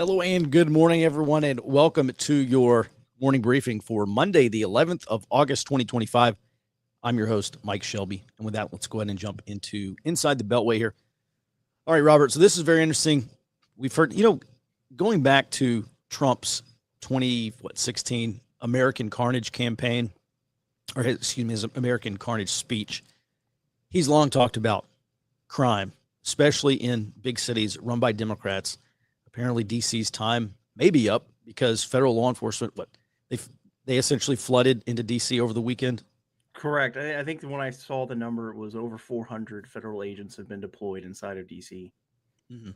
Hello and good morning, everyone, and welcome to your morning briefing for Monday, the 11th of August, 2025. I'm your host, Mike Shelby. And with that, let's go ahead and jump into Inside the Beltway here. All right, Robert. So this is very interesting. We've heard, going back to Trump's 2016 American Carnage campaign, or his American Carnage speech, he's long talked about crime, especially in big cities run by Democrats. Apparently, DC's time may be up because federal law enforcement, they essentially flooded into DC over the weekend. Correct. I think when I saw the number, it was over 400 federal agents have been deployed inside of DC. Mm-hmm.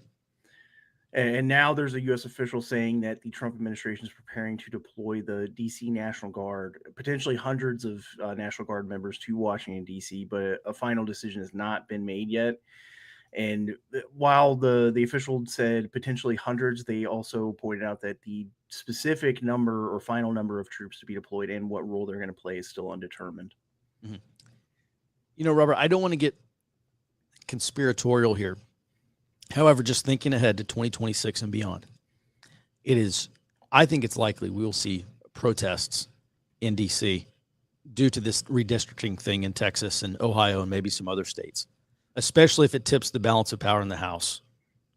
And now there's a U.S. official saying that the Trump administration is preparing to deploy the D.C. National Guard, potentially hundreds of National Guard members to Washington, D.C., but a final decision has not been made yet. And while the official said potentially hundreds, they also pointed out that the specific number or final number of troops to be deployed and what role they're going to play is still undetermined. Mm-hmm. Robert, I don't want to get conspiratorial here. However, just thinking ahead to 2026 and beyond, I think it's likely we will see protests in D.C. due to this redistricting thing in Texas and Ohio and maybe some other states, especially if it tips the balance of power in the House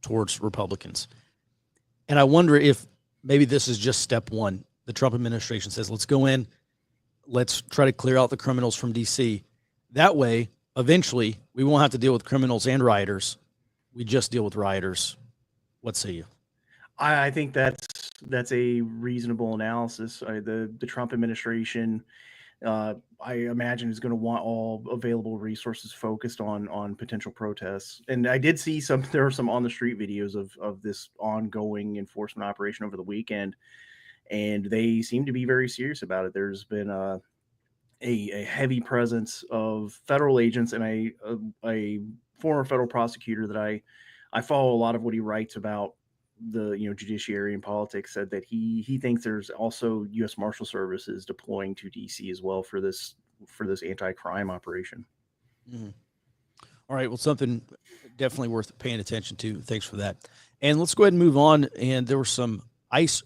towards Republicans. And I wonder if maybe this is just step one. The Trump administration says, let's go in, let's try to clear out the criminals from D.C. That way, eventually, we won't have to deal with criminals and rioters. We just deal with rioters. What say you? I think that's a reasonable analysis. The Trump administration, I imagine, is going to want all available resources focused on potential protests. And I did see there are some on the street videos of this ongoing enforcement operation over the weekend, and they seem to be very serious about it. There's been a heavy presence of federal agents, and a former federal prosecutor that I follow a lot of what he writes about the judiciary and politics, said that he thinks there's also U.S. Marshal Services deploying to D.C. as well for this anti-crime operation. Mm-hmm. All right, well, something definitely worth paying attention to. Thanks for that. And let's go ahead and move on. And there were some anti-ICE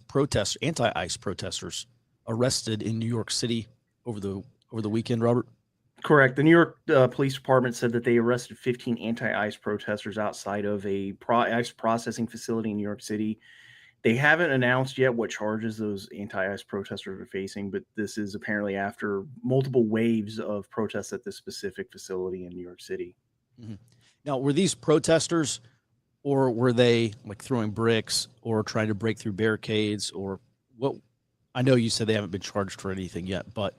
protesters arrested in New York City over the weekend, Robert. Correct. The New York Police Department said that they arrested 15 anti-ICE protesters outside of a ICE processing facility in New York City. They haven't announced yet what charges those anti-ICE protesters are facing, but this is apparently after multiple waves of protests at this specific facility in New York City. Mm-hmm. Now, were these protesters, or were they like throwing bricks or trying to break through barricades, or what? I know you said they haven't been charged for anything yet, but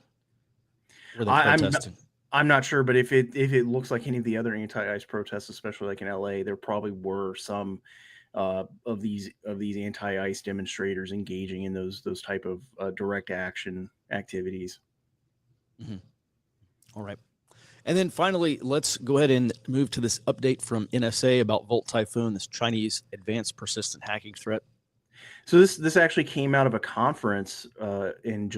were they protesting? I'm not sure, but if it looks like any of the other anti-ICE protests, especially like in LA, there probably were some of these anti-ICE demonstrators engaging in those type of direct action activities. Mm-hmm. All right. And then finally, let's go ahead and move to this update from NSA about Volt Typhoon, this Chinese advanced persistent hacking threat. So this actually came out of a conference in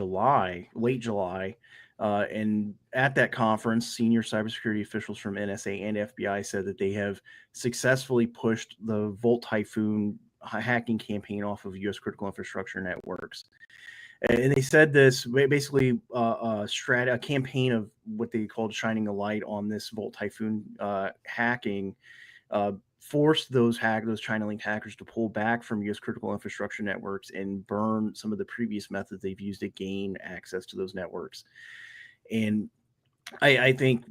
late July. And at that conference, senior cybersecurity officials from NSA and FBI said that they have successfully pushed the Volt Typhoon hacking campaign off of U.S. critical infrastructure networks. And they said this basically a campaign of what they called shining a light on this Volt Typhoon hacking forced those China-linked hackers to pull back from U.S. critical infrastructure networks and burn some of the previous methods they've used to gain access to those networks. And I think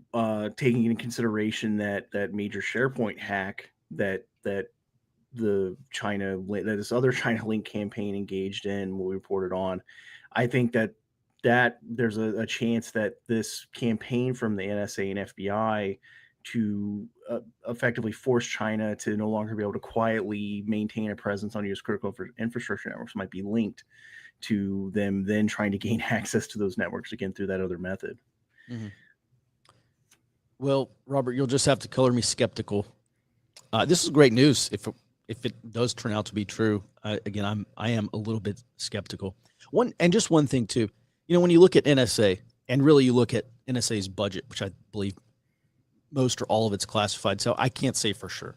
taking into consideration that major SharePoint hack that this other China link campaign engaged in, what we reported on, I think that there's a chance that this campaign from the NSA and FBI to effectively force China to no longer be able to quietly maintain a presence on U.S. critical infrastructure networks might be linked to them then trying to gain access to those networks again through that other method. Mm-hmm. Well, Robert, you'll just have to color me skeptical. This is great news if it does turn out to be true. Again, I am a little bit skeptical. One thing too, when you look at NSA and really you look at NSA's budget, which I believe most or all of it's classified, so I can't say for sure.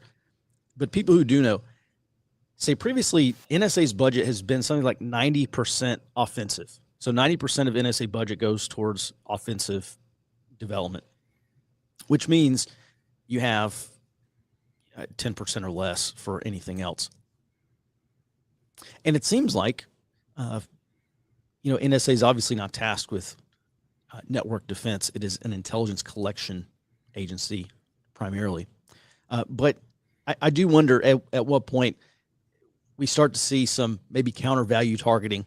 But people who do know, say previously, NSA's budget has been something like 90% offensive. So 90% of NSA budget goes towards offensive development, which means you have 10% or less for anything else. And it seems like, NSA is obviously not tasked with network defense. It is an intelligence collection agency primarily. But I do wonder at what point we start to see some maybe counter value targeting,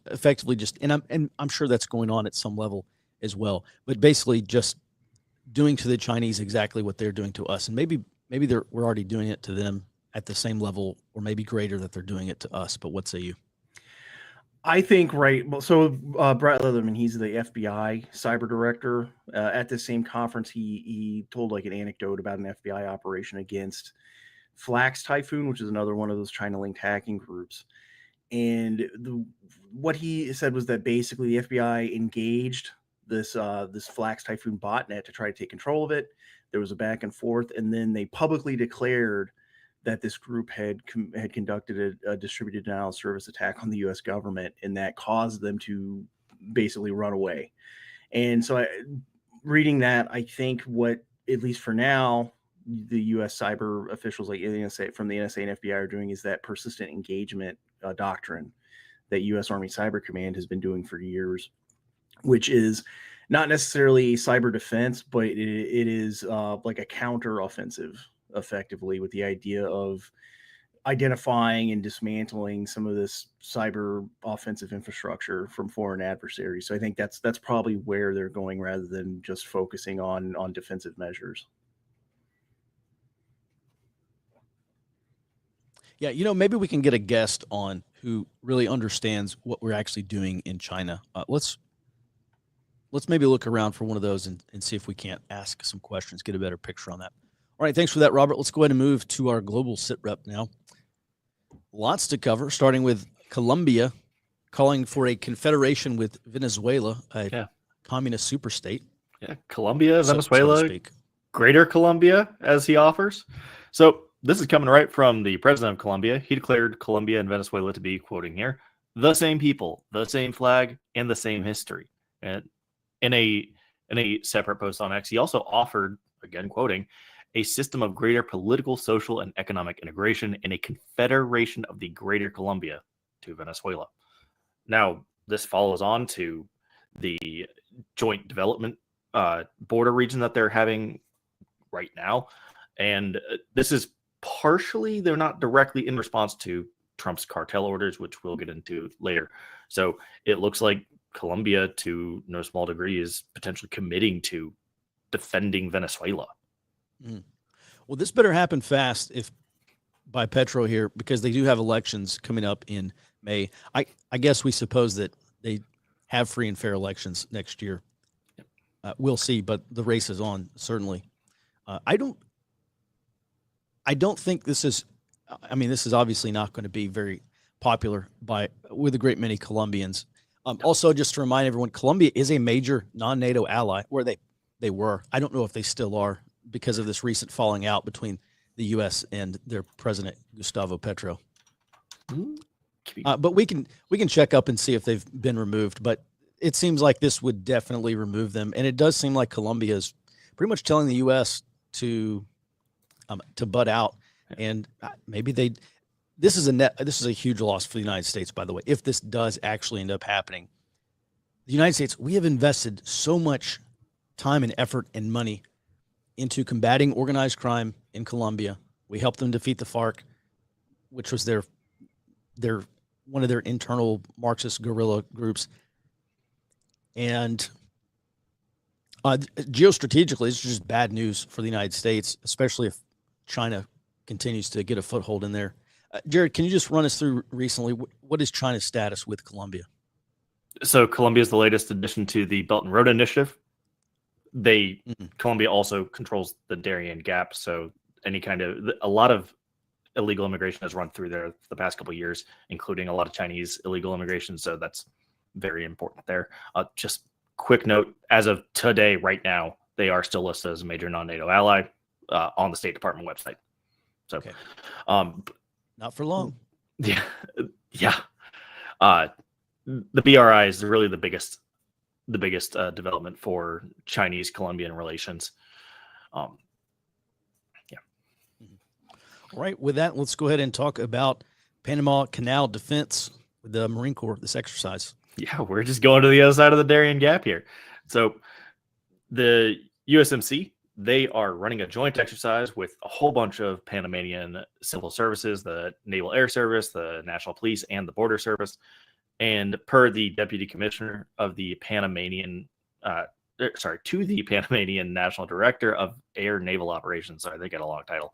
effectively and I'm sure that's going on at some level as well. But basically, just doing to the Chinese exactly what they're doing to us, and maybe we're already doing it to them at the same level, or maybe greater, that they're doing it to us. But what say you? I think right. Well, so Brett Leatherman, he's the FBI cyber director. At the same conference, he told like an anecdote about an FBI operation against Flax Typhoon, which is another one of those China-linked hacking groups. And what he said was that basically the FBI engaged this Flax Typhoon botnet to try to take control of it. There was a back and forth, and then they publicly declared that this group had conducted a distributed denial of service attack on the U.S. government, and that caused them to basically run away. And so, reading that, I think what, at least for now, the U.S. cyber officials like NSA, from the NSA and FBI are doing is that persistent engagement doctrine that U.S. Army Cyber Command has been doing for years, which is not necessarily cyber defense, but it is like a counter-offensive, effectively, with the idea of identifying and dismantling some of this cyber offensive infrastructure from foreign adversaries. So I think that's probably where they're going, rather than just focusing on defensive measures. Yeah, maybe we can get a guest on who really understands what we're actually doing in China. Let's maybe look around for one of those and see if we can't ask some questions, get a better picture on that. All right, thanks for that, Robert. Let's go ahead and move to our global sit rep now. Lots to cover, starting with Colombia calling for a confederation with Venezuela, a communist superstate. Yeah, Colombia, Venezuela, so Greater Colombia, as he offers. So this is coming right from the president of Colombia. He declared Colombia and Venezuela to be, quoting here, the same people, the same flag, and the same history. And in a separate post on X, he also offered, again quoting, a system of greater political, social, and economic integration in a confederation of the Greater Colombia to Venezuela. Now, this follows on to the joint development border region that they're having right now. And this is partially, they're not directly in response to Trump's cartel orders, which we'll get into later. So it looks like Colombia, to no small degree, is potentially committing to defending Venezuela. Well, this better happen fast if by Petro here, because they do have elections coming up in May. I guess we suppose that they have free and fair elections next year. We'll see, but the race is on, certainly. I don't think this is obviously not going to be very popular with a great many Colombians. Also, just to remind everyone, Colombia is a major non-NATO ally, where they were. I don't know if they still are, because of this recent falling out between the U.S. and their president, Gustavo Petro. But we can check up and see if they've been removed. But it seems like this would definitely remove them, and it does seem like Colombia is pretty much telling the U.S. to butt out, and maybe they. This is a huge loss for the United States, by the way. If this does actually end up happening, the United States, we have invested so much time and effort and money into combating organized crime in Colombia. We helped them defeat the FARC, which was their one of their internal Marxist guerrilla groups. And geostrategically, it's just bad news for the United States, especially if China continues to get a foothold in there. Jared, can you just run us through recently, what is China's status with Colombia? So Colombia is the latest addition to the Belt and Road Initiative. Colombia also controls the Darien Gap, so a lot of illegal immigration has run through there the past couple of years, including a lot of Chinese illegal immigration. So that's very important there. Just quick note: as of today, right now, they are still listed as a major non-NATO ally on the State Department website. So, okay. Not for long. Yeah, yeah. The BRI is really the biggest development for Chinese-Colombian relations. Yeah. All right. With that, let's go ahead and talk about Panama Canal defense with the Marine Corps, this exercise. Yeah, we're just going to the other side of the Darien Gap here. So the USMC, they are running a joint exercise with a whole bunch of Panamanian civil services, the Naval Air Service, the National Police, and the Border Service. And per the Deputy Commissioner of the Panamanian, to the Panamanian National Director of Air Naval Operations, sorry, they get a long title.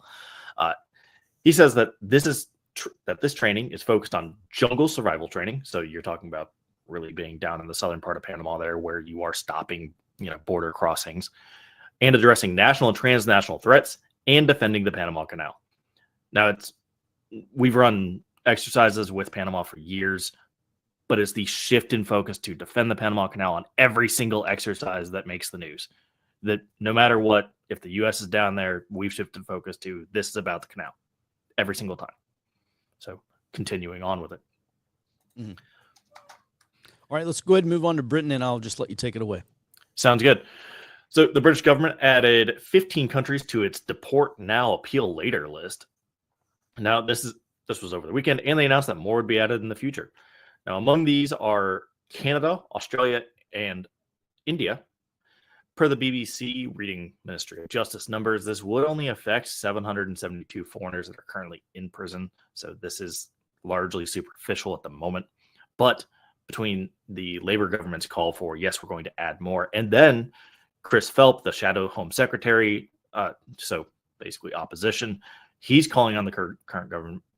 He says that this training is focused on jungle survival training. So you're talking about really being down in the southern part of Panama there, where you are stopping, border crossings, and addressing national and transnational threats and defending the Panama Canal. Now, we've run exercises with Panama for years, but it's the shift in focus to defend the Panama Canal on every single exercise that makes the news. That no matter what, if the U.S. is down there, we've shifted focus to this is about the canal every single time. So continuing on with it. Mm-hmm. All right, let's go ahead and move on to Britain, and I'll just let you take it away. Sounds good. So the British government added 15 countries to its deport now, appeal later list. Now, this was over the weekend, and they announced that more would be added in the future. Now, among these are Canada, Australia, and India. Per the BBC reading Ministry of Justice numbers, this would only affect 772 foreigners that are currently in prison. So this is largely superficial at the moment. But between the Labour government's call for, yes, we're going to add more, and then Chris Phelps, the shadow Home Secretary, so basically opposition, he's calling on the current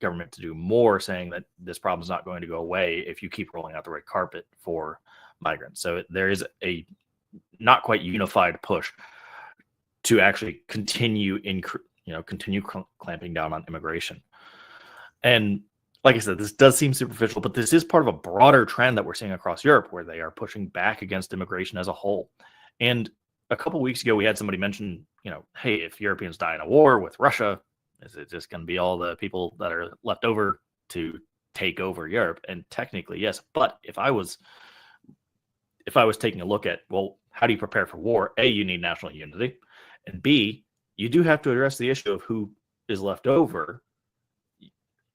government to do more, saying that this problem is not going to go away if you keep rolling out the red carpet for migrants. So there is a not quite unified push to actually continue clamping down on immigration. And like I said, this does seem superficial, but this is part of a broader trend that we're seeing across Europe, where they are pushing back against immigration as a whole. And a couple of weeks ago, we had somebody mention, hey, if Europeans die in a war with Russia, is it just going to be all the people that are left over to take over Europe? And technically, yes. But if I was taking a look at, well, how do you prepare for war? A, you need national unity. And B, you do have to address the issue of who is left over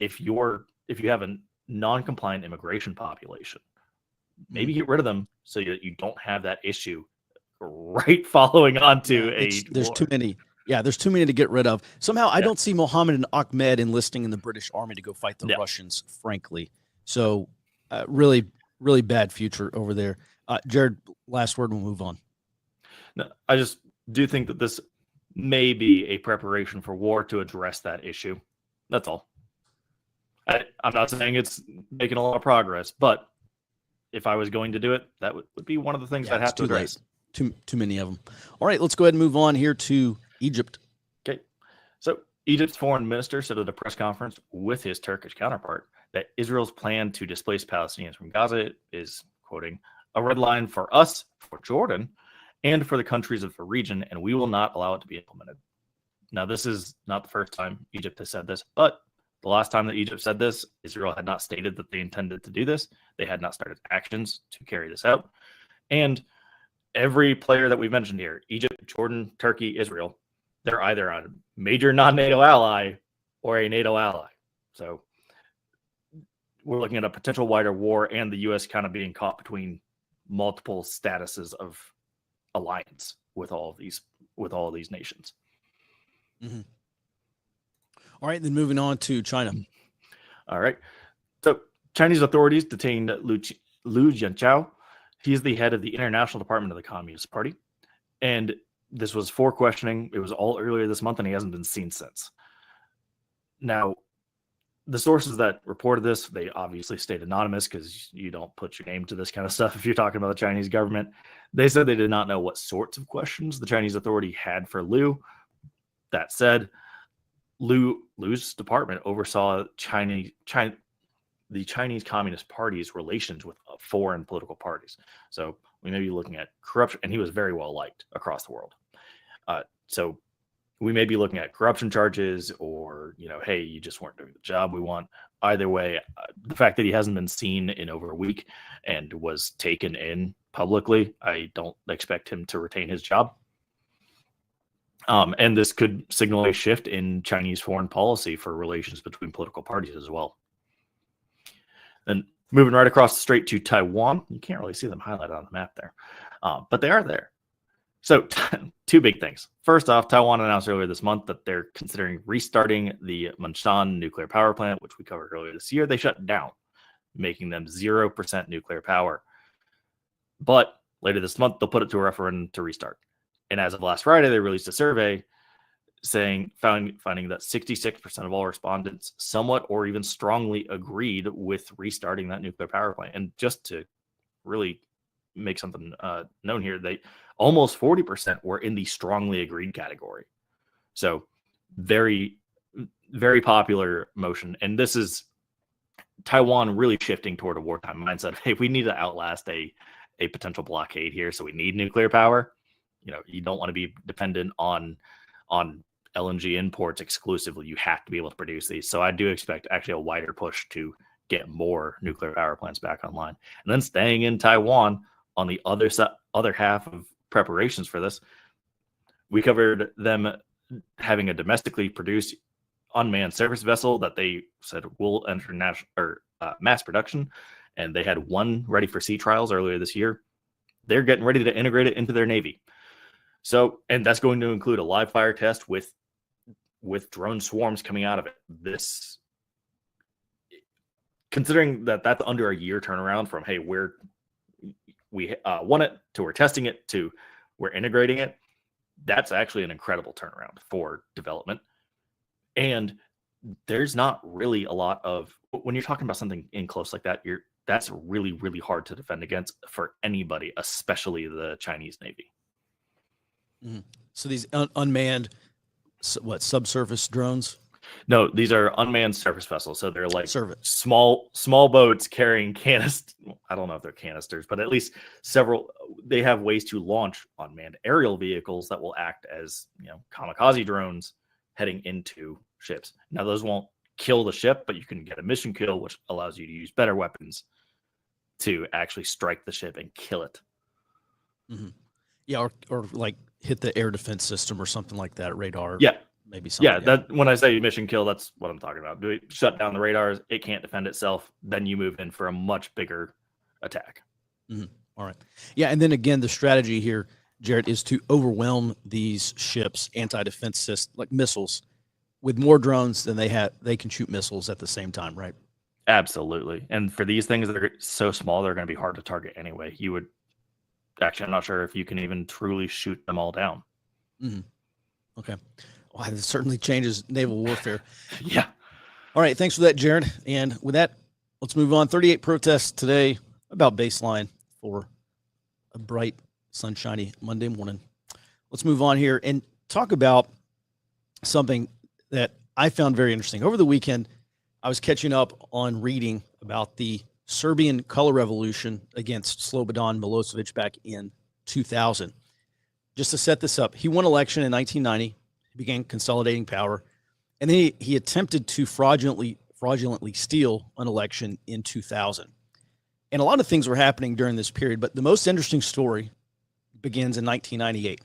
if you have a non-compliant immigration population. Maybe get rid of them so that you don't have that issue right following on to there's war. Too many. Yeah, there's too many to get rid of. Somehow, I don't see Mohammed and Ahmed enlisting in the British Army to go fight the Russians, frankly. So, really, really bad future over there. Jared, last word, we'll move on. No, I just do think that this may be a preparation for war to address that issue. That's all. I'm not saying it's making a lot of progress, but if I was going to do it, that would be one of the things I'd have to address. Too many of them. All right, let's go ahead and move on here to Egypt. Okay. So Egypt's foreign minister said at a press conference with his Turkish counterpart that Israel's plan to displace Palestinians from Gaza is, quoting, a red line for us, for Jordan, and for the countries of the region, and we will not allow it to be implemented. Now, this is not the first time Egypt has said this, but the last time that Egypt said this, Israel had not stated that they intended to do this. They had not started actions to carry this out. And every player that we've mentioned here, Egypt, Jordan, Turkey, Israel, they're either a major non-NATO ally or a NATO ally. So we're looking at a potential wider war and the U.S. kind of being caught between multiple statuses of alliance with all of these nations. Mm-hmm. All right, then moving on to China. All right. So Chinese authorities detained Lu Jianchao. He's the head of the International Department of the Communist Party. And this was for questioning. It was all earlier this month, and he hasn't been seen since. Now, the sources that reported this, they obviously stayed anonymous because you don't put your name to this kind of stuff if you're talking about the Chinese government. They said they did not know what sorts of questions the Chinese authority had for Liu. That said, Liu's department oversaw the Chinese Communist Party's relations with foreign political parties. So we may be looking at corruption, and he was very well liked across the world. So we may be looking at corruption charges or, hey, you just weren't doing the job we want. Either way, the fact that he hasn't been seen in over a week and was taken in publicly, I don't expect him to retain his job. And this could signal a shift in Chinese foreign policy for relations between political parties as well. And moving right across the strait to Taiwan, you can't really see them highlighted on the map there, but they are there. So two big things. First off, Taiwan announced earlier this month that they're considering restarting the Menshan nuclear power plant, which we covered earlier this year. They shut down, making them 0% nuclear power. But later this month, they'll put it to a referendum to restart. And as of last Friday, they released a survey finding that 66% of all respondents somewhat or even strongly agreed with restarting that nuclear power plant. And just to really make something known here, they almost 40% were in the strongly agreed category. So very, very popular motion. And this is Taiwan really shifting toward a wartime mindset. Hey, we need to outlast a potential blockade here. So we need nuclear power. You don't want to be dependent on LNG imports exclusively. You have to be able to produce these. So I do expect actually a wider push to get more nuclear power plants back online. And then staying in Taiwan on the other half of preparations for this, we covered them having a domestically produced unmanned surface vessel that they said will enter mass production. And they had one ready for sea trials earlier this year. They're getting ready to integrate it into their Navy. So, and that's going to include a live fire test with drone swarms coming out of it. This, considering that that's under a year turnaround from, hey, we want it to we're testing it to we're integrating it, that's actually an incredible turnaround for development. And there's not really a lot of, when you're talking about something in close like that, that's really, really hard to defend against for anybody, especially the Chinese Navy. Mm-hmm. So these unmanned, subsurface drones? No, these are unmanned surface vessels. So they're like small boats carrying canisters. I don't know if they're canisters, but at least they have ways to launch unmanned aerial vehicles that will act as, kamikaze drones heading into ships. Now, those won't kill the ship, but you can get a mission kill, which allows you to use better weapons to actually strike the ship and kill it. Mm-hmm. Yeah, or like hit the air defense system or something like that, radar. Yeah. Maybe something. Yeah, that when I say mission kill, that's what I'm talking about. Do we shut down the radars? It can't defend itself. Then you move in for a much bigger attack. Mm-hmm. All right. Yeah, and then again, the strategy here, Jared, is to overwhelm these ships' anti-defense systems, like missiles, with more drones than they can shoot missiles at the same time, right? Absolutely. And for these things that are so small, they're going to be hard to target anyway. I'm not sure if you can even truly shoot them all down. Mm-hmm. Okay. Well, it certainly changes naval warfare. Yeah. All right. Thanks for that, Jared. And with that, let's move on. 38 protests today, about baseline for a bright, sunshiny Monday morning. Let's move on here and talk about something that I found very interesting. Over the weekend, I was catching up on reading about the Serbian color revolution against Slobodan Milosevic back in 2000. Just to set this up, he won election in 1990. Began consolidating power, and then he attempted to fraudulently steal an election in 2000. And a lot of things were happening during this period, but the most interesting story begins in 1998.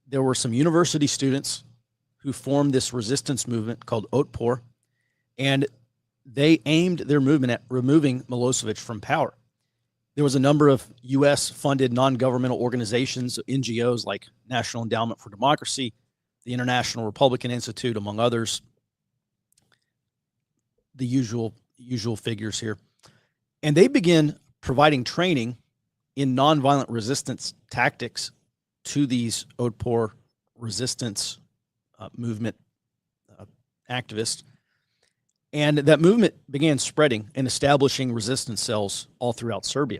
There were some university students who formed this resistance movement called Otpor, and they aimed their movement at removing Milosevic from power. There was a number of U.S.-funded non-governmental organizations, NGOs like National Endowment for Democracy, the International Republican Institute, among others, the usual figures here. And they began providing training in nonviolent resistance tactics to these Otpor resistance movement activists. And that movement began spreading and establishing resistance cells all throughout Serbia.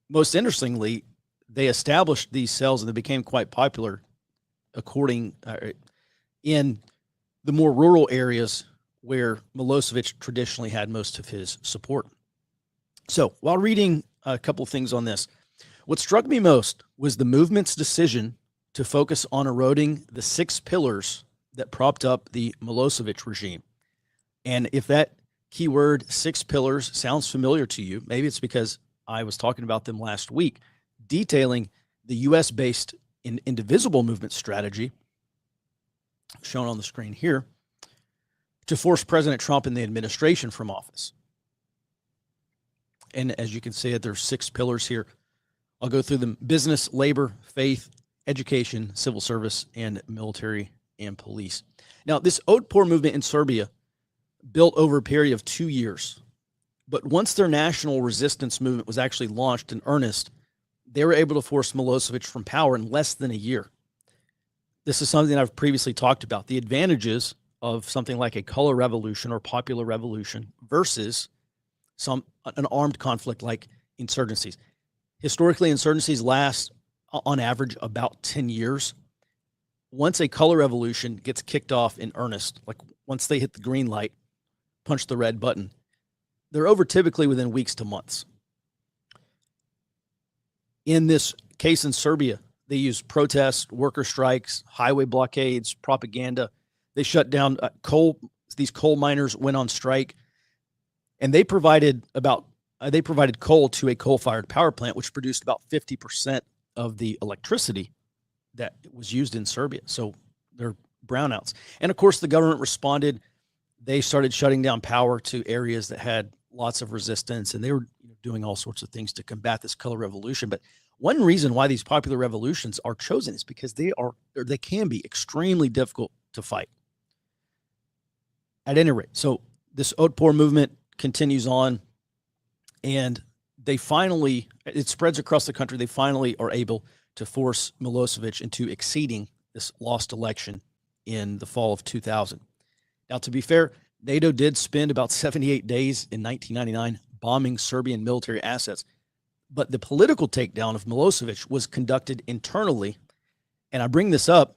Most interestingly, they established these cells and they became quite popular in the more rural areas where Milosevic traditionally had most of his support. So while reading a couple of things on this, what struck me most was the movement's decision to focus on eroding the 6 pillars that propped up the Milosevic regime. And if that keyword 6 pillars sounds familiar to you, maybe it's because I was talking about them last week, detailing the U.S.-based indivisible movement strategy, shown on the screen here, to force President Trump and the administration from office. And as you can see, there's 6 pillars here. I'll go through them: business, labor, faith, education, civil service, and military and police. Now, this Otpor movement in Serbia built over a period of 2 years. But once their national resistance movement was actually launched in earnest, they were able to force Milosevic from power in less than a year. This is something I've previously talked about. The advantages of something like a color revolution or popular revolution versus an armed conflict like insurgencies. Historically, insurgencies last on average about 10 years. Once a color revolution gets kicked off in earnest, like once they hit the green light, punch the red button, they're over typically within weeks to months. In this case in Serbia, they used protests, worker strikes, highway blockades, propaganda. They shut down these coal miners went on strike, and they provided coal to a coal-fired power plant, which produced about 50% of the electricity that was used in Serbia. So they're brownouts. And of course, the government responded. They started shutting down power to areas that had lots of resistance, and they were doing all sorts of things to combat this color revolution. But one reason why these popular revolutions are chosen is because they can be extremely difficult to fight. At any rate, so this Otpor movement continues on, and it spreads across the country. They finally are able to force Milosevic into exceeding this lost election in the fall of 2000. Now, to be fair, NATO did spend about 78 days in 1999 bombing Serbian military assets, but the political takedown of Milosevic was conducted internally. And I bring this up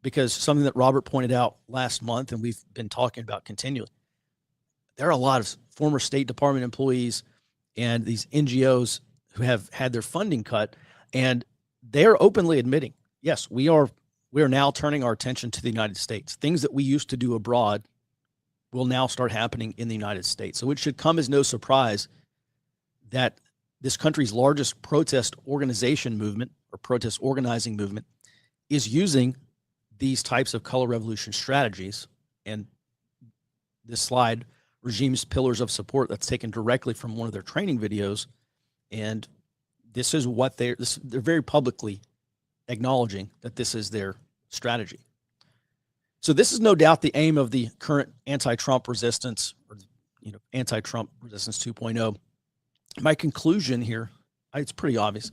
because something that Robert pointed out last month, and we've been talking about continually. There are a lot of former State Department employees and these NGOs who have had their funding cut, and they're openly admitting, yes, we are now turning our attention to the United States. Things that we used to do abroad will now start happening in the United States. So it should come as no surprise that this country's largest protest organization movement or protest organizing movement is using these types of color revolution strategies. And this slide, Regime's Pillars of Support, that's taken directly from one of their training videos. And this is what they're very publicly acknowledging that this is their strategy. So this is no doubt the aim of the current anti-Trump resistance, or anti-Trump resistance 2.0. My conclusion here, it's pretty obvious,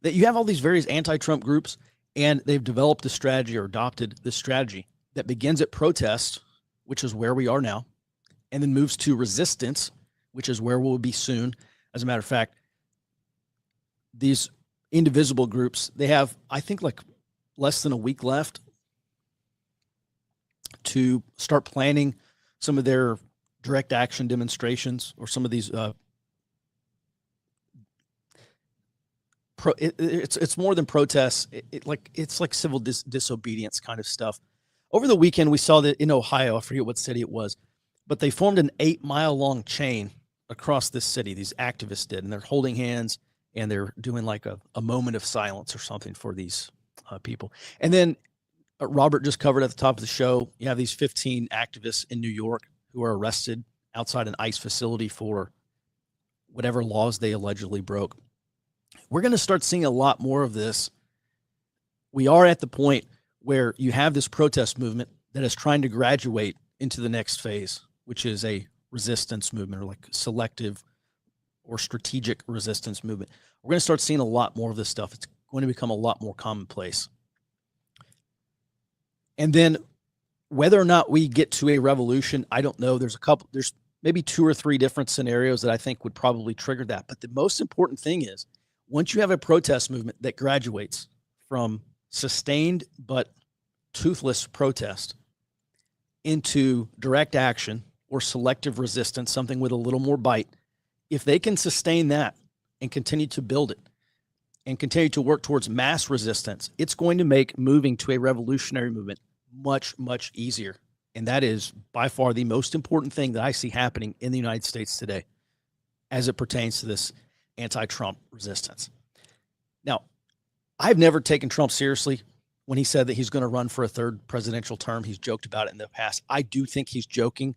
that you have all these various anti-Trump groups, and they've developed a strategy or adopted this strategy that begins at protest, which is where we are now, and then moves to resistance, which is where we'll be soon. As a matter of fact, these indivisible groups, they have, I think, like less than a week left to start planning some of their direct action demonstrations, or some of these it's more than protests. It's like civil disobedience kind of stuff. Over the weekend, we saw that in Ohio, I forget what city it was, but they formed an 8-mile long chain across this city. These activists did, and they're holding hands, and they're doing like a moment of silence or something for these people. And then Robert just covered at the top of the show, you have these 15 activists in New York who are arrested outside an ICE facility for whatever laws they allegedly broke. We're going to start seeing a lot more of this. We are at the point where you have this protest movement that is trying to graduate into the next phase, which is a resistance movement, or like selective or strategic resistance movement. We're going to start seeing a lot more of this stuff. It's going to become a lot more commonplace. And then whether or not we get to a revolution, I don't know. There's maybe 2 or 3 different scenarios that I think would probably trigger that. But the most important thing is, once you have a protest movement that graduates from sustained but toothless protest into direct action or selective resistance, something with a little more bite, if they can sustain that and continue to build it, and continue to work towards mass resistance, it's going to make moving to a revolutionary movement much, much easier. And that is by far the most important thing that I see happening in the United States today as it pertains to this anti-Trump resistance. Now, I've never taken Trump seriously when he said that he's going to run for a third presidential term. He's joked about it in the past. I do think he's joking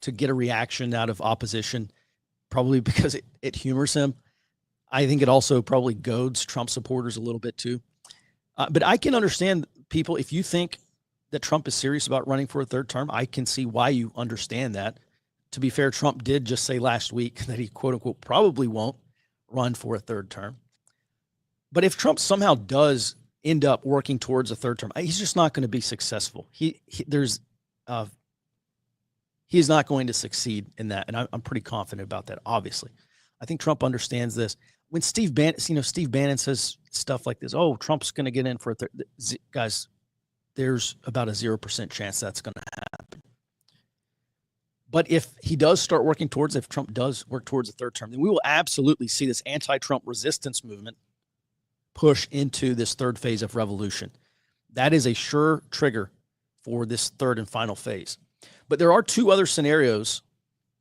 to get a reaction out of opposition, probably because it humors him. I think it also probably goads Trump supporters a little bit too. But I can understand people, if you think that Trump is serious about running for a third term, I can see why you understand that. To be fair, Trump did just say last week that he, quote unquote, probably won't run for a third term. But if Trump somehow does end up working towards a third term, he's just not going to be successful. He is not going to succeed in that. And I'm pretty confident about that, obviously. I think Trump understands this. When Steve Bannon says stuff like this, oh, Trump's going to get in for a third. Guys, there's about a 0% chance that's going to happen. But if he does start working towards, if Trump does work towards a third term, then we will absolutely see this anti-Trump resistance movement push into this third phase of revolution. That is a sure trigger for this third and final phase. But there are two other scenarios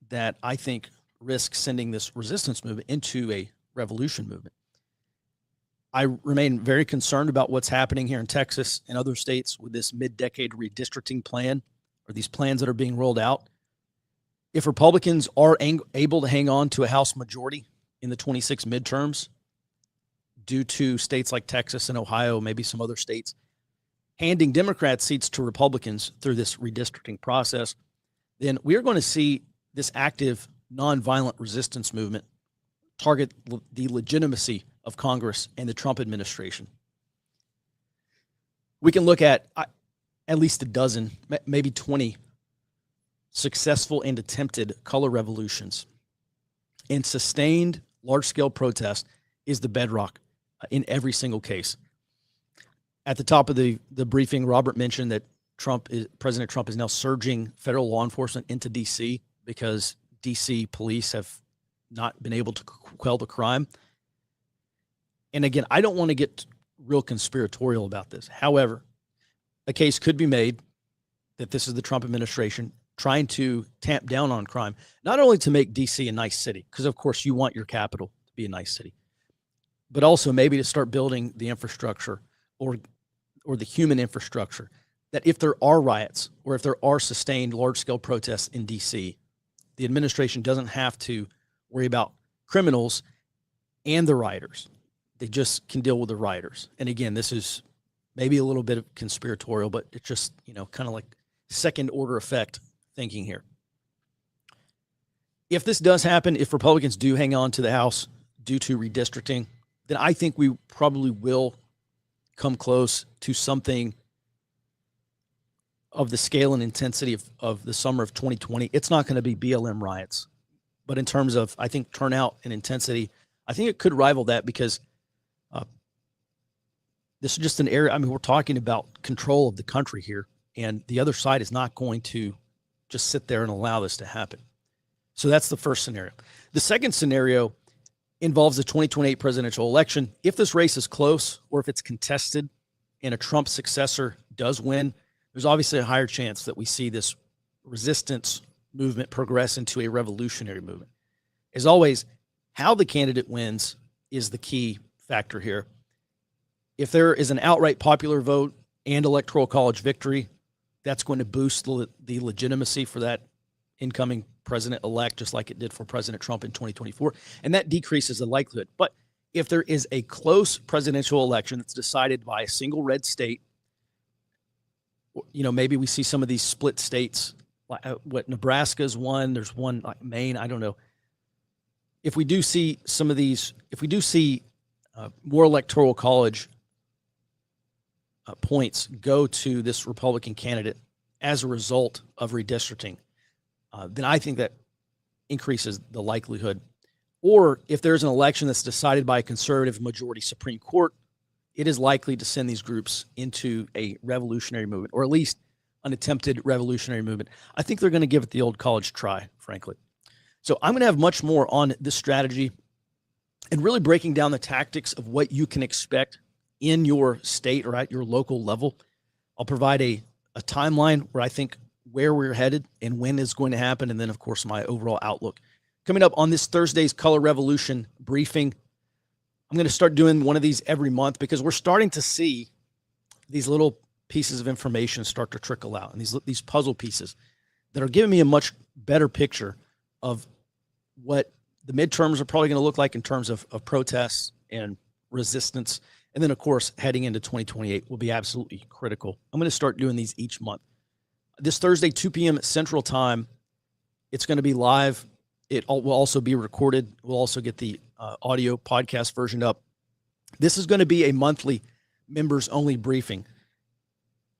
that I think risk sending this resistance movement into a revolution movement. I remain very concerned about what's happening here in Texas and other states with this mid-decade redistricting plan, or these plans that are being rolled out. If Republicans are able to hang on to a House majority in the 26 midterms due to states like Texas and Ohio, maybe some other states, handing Democrat seats to Republicans through this redistricting process, then we are going to see this active nonviolent resistance movement target the legitimacy of Congress and the Trump administration. We can look at least a dozen, maybe 20 successful and attempted color revolutions. And sustained large-scale protest is the bedrock in every single case. At the top of the briefing, Robert mentioned that President Trump is now surging federal law enforcement into D.C. because D.C. police have not been able to quell the crime. And again, I don't want to get real conspiratorial about this. However, a case could be made that this is the Trump administration trying to tamp down on crime, not only to make D.C. a nice city, because of course you want your capital to be a nice city, but also maybe to start building the infrastructure or the human infrastructure that if there are riots or if there are sustained large-scale protests in D.C., the administration doesn't have to worry about criminals and the rioters. They just can deal with the rioters. And again, this is maybe a little bit of conspiratorial, but it's just, kind of like second order effect thinking here. If this does happen, if Republicans do hang on to the House due to redistricting, then I think we probably will come close to something of the scale and intensity of the summer of 2020. It's not going to be BLM riots, but in terms of, I think, turnout and intensity, I think it could rival that because this is just an area. I mean, we're talking about control of the country here, and the other side is not going to just sit there and allow this to happen. So that's the first scenario. The second scenario involves the 2028 presidential election. If this race is close or if it's contested and a Trump successor does win, there's obviously a higher chance that we see this resistance movement progress into a revolutionary movement. As always, how the candidate wins is the key factor here. If there is an outright popular vote and electoral college victory, that's going to boost the legitimacy for that incoming president-elect, just like it did for President Trump in 2024, and that decreases the likelihood. But if there is a close presidential election that's decided by a single red state, maybe we see some of these split states, like what Nebraska's one, there's one like Maine, I don't know. If we do see some of these, if we do see more electoral college points go to this Republican candidate as a result of redistricting, then I think that increases the likelihood. Or if there's an election that's decided by a conservative majority Supreme Court, it is likely to send these groups into a revolutionary movement, or at least an attempted revolutionary movement. I think they're going to give it the old college try, frankly. So I'm going to have much more on this strategy and really breaking down the tactics of what you can expect in your state or at your local level. I'll provide a timeline where I think where we're headed and when it's going to happen, and then, of course, my overall outlook. Coming up on this Thursday's Color Revolution briefing, I'm going to start doing one of these every month because we're starting to see these little pieces of information start to trickle out, and these puzzle pieces that are giving me a much better picture of what the midterms are probably going to look like in terms of protests and resistance. And then, of course, heading into 2028 will be absolutely critical. I'm going to start doing these each month. This Thursday, 2 p.m. Central Time, it's going to be live. It will also be recorded. We'll also get the audio podcast version up. This is going to be a monthly members-only briefing.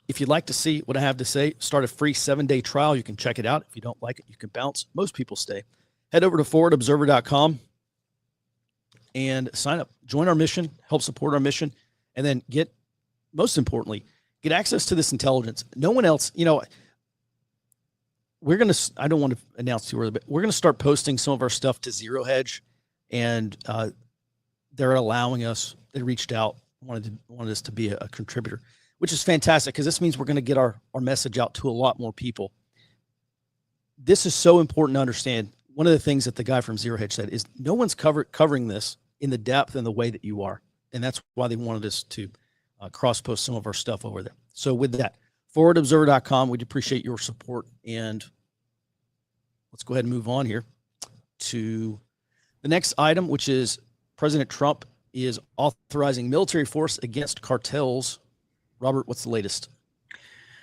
If you'd like to see what I have to say, start a free 7-day trial. You can check it out. If you don't like it, you can bounce. Most people stay. Head over to forwardobserver.com and sign up. Join our mission, help support our mission, and then most importantly, get access to this intelligence. No one else, I don't want to announce too early, but we're going to start posting some of our stuff to Zero Hedge, and they're allowing us, they reached out, wanted us to be a contributor, which is fantastic because this means we're going to get our message out to a lot more people. This is so important to understand. One of the things that the guy from Zero Hedge said is no one's covering this in the depth and the way that you are. And that's why they wanted us to cross-post some of our stuff over there. So with that, forwardobserver.com, we'd appreciate your support. And let's go ahead and move on here to the next item, which is President Trump is authorizing military force against cartels. Robert, what's the latest?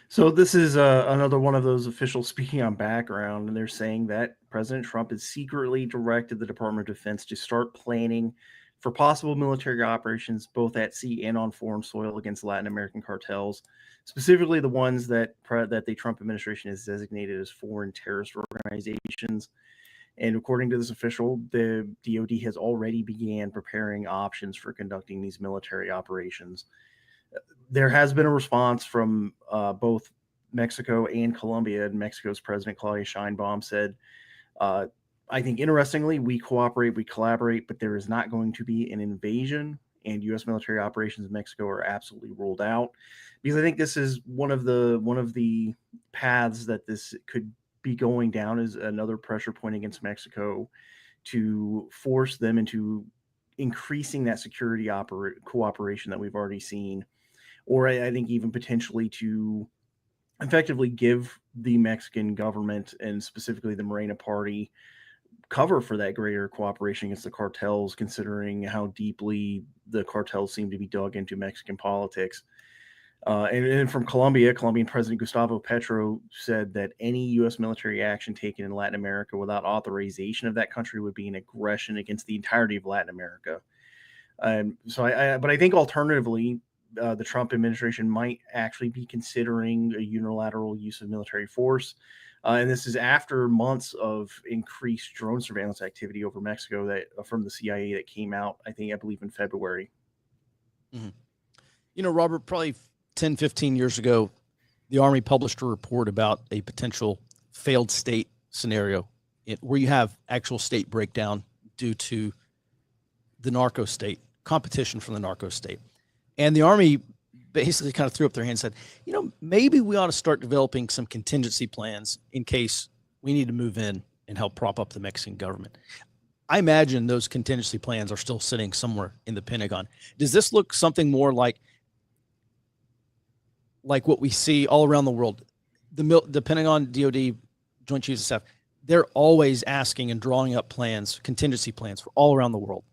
So this is another one of those officials speaking on background, and they're saying that President Trump has secretly directed the Department of Defense to start planning for possible military operations both at sea and on foreign soil against Latin American cartels, specifically the ones that the Trump administration has designated as foreign terrorist organizations. And according to this official, the DoD has already began preparing options for conducting these military operations. There has been a response from both Mexico and Colombia, and Mexico's President Claudia Sheinbaum said, I think interestingly, we cooperate, we collaborate, but there is not going to be an invasion, and U.S. military operations in Mexico are absolutely ruled out, because I think this is one of the paths that this could be going down, is another pressure point against Mexico to force them into increasing that security cooperation that we've already seen, or I think even potentially to effectively give the Mexican government and specifically the Morena Party cover for that greater cooperation against the cartels, considering how deeply the cartels seem to be dug into Mexican politics. And from Colombian President Gustavo Petro said that any U.S. military action taken in Latin America without authorization of that country would be an aggression against the entirety of Latin America. But I think alternatively, the Trump administration might actually be considering a unilateral use of military force. And this is after months of increased drone surveillance activity over Mexico that from the CIA that came out, I believe in February. Mm-hmm. Robert, probably 10, 15 years ago, the Army published a report about a potential failed state scenario where you have actual state breakdown due to the narco state, competition from the narco state. And the Army basically kind of threw up their hands and said, maybe we ought to start developing some contingency plans in case we need to move in and help prop up the Mexican government. I imagine those contingency plans are still sitting somewhere in the Pentagon. Does this look something more like what we see all around the world? The Pentagon, DoD, Joint Chiefs of Staff, they're always asking and drawing up plans, contingency plans for all around the world,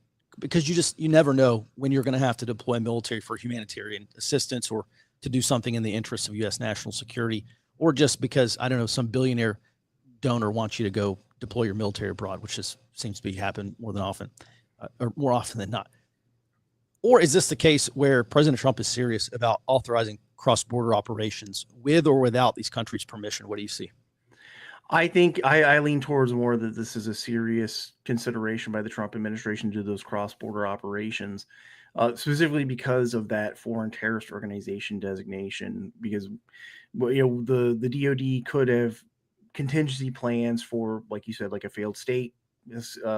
because you never know when you're going to have to deploy military for humanitarian assistance or to do something in the interest of U.S. national security, or just because, I don't know, some billionaire donor wants you to go deploy your military abroad, which seems to be happening more often than not. Or is this the case where President Trump is serious about authorizing cross-border operations with or without these countries' permission? What do you see? I think I lean towards more that this is a serious consideration by the Trump administration to do those cross-border operations, specifically because of that foreign terrorist organization designation. Because the DoD could have contingency plans for, like you said, like a failed state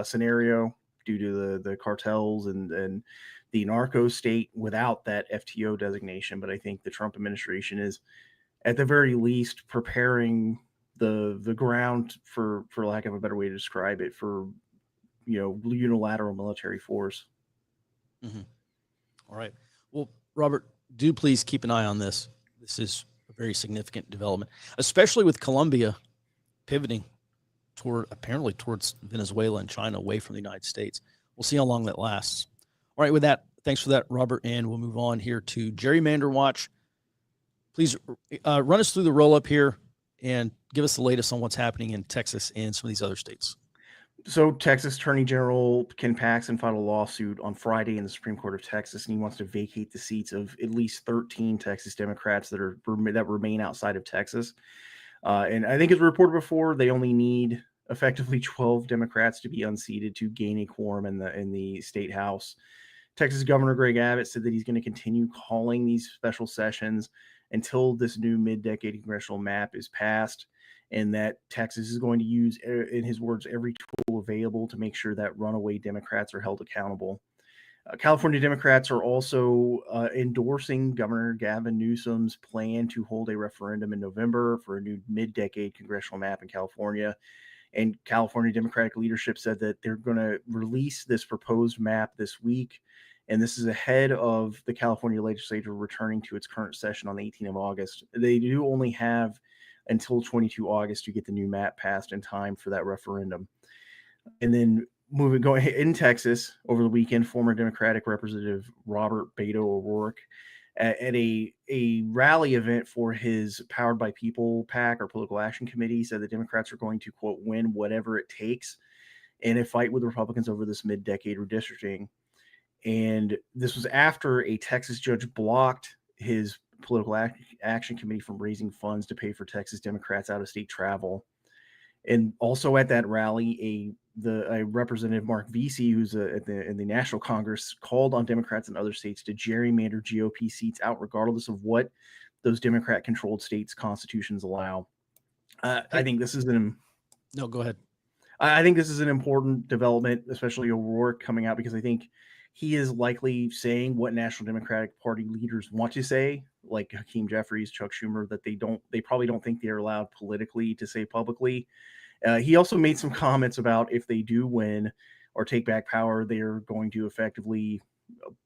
scenario, due to the cartels and the narco state without that FTO designation. But I think the Trump administration is, at the very least, preparing the ground, for lack of a better way to describe it, for unilateral military force. Mm-hmm. All right. Well, Robert, do please keep an eye on this. This is a very significant development, especially with Colombia pivoting towards Venezuela and China, away from the United States. We'll see how long that lasts. All right. With that, thanks for that, Robert. And we'll move on here to Gerrymander Watch. Please run us through the roll up here and give us the latest on what's happening in Texas and some of these other states. So Texas Attorney General Ken Paxton filed a lawsuit on Friday in the Supreme Court of Texas, and he wants to vacate the seats of at least 13 Texas Democrats that remain outside of Texas. And I think, as reported before, they only need effectively 12 Democrats to be unseated to gain a quorum in the state house. Texas Governor Greg Abbott said that he's going to continue calling these special sessions until this new mid-decade congressional map is passed, and that Texas is going to use, in his words, every tool available to make sure that runaway Democrats are held accountable. California Democrats are also endorsing Governor Gavin Newsom's plan to hold a referendum in November for a new mid-decade congressional map in California. And California Democratic leadership said that they're going to release this proposed map this week. And this is ahead of the California legislature returning to its current session on the 18th of August. They do only have until 22 August to get the new map passed in time for that referendum. And then going in Texas over the weekend, former Democratic Representative Robert Beto O'Rourke at a rally event for his Powered by People PAC, or Political Action Committee, said the Democrats are going to, quote, win whatever it takes in a fight with Republicans over this mid-decade redistricting. And this was after a Texas judge blocked his Political Action Committee from raising funds to pay for Texas Democrats out-of-state travel. And also at that rally, a Representative Mark Vesey, who's in the National Congress, called on Democrats in other states to gerrymander GOP seats out, regardless of what those Democrat-controlled states' constitutions allow. I think this is No, go ahead. I think this is an important development, especially O'Rourke coming out, because I think he is likely saying what National Democratic Party leaders want to say, like Hakeem Jeffries, Chuck Schumer, that they probably don't think they're allowed politically to say publicly. He also made some comments about, if they do win or take back power, they're going to effectively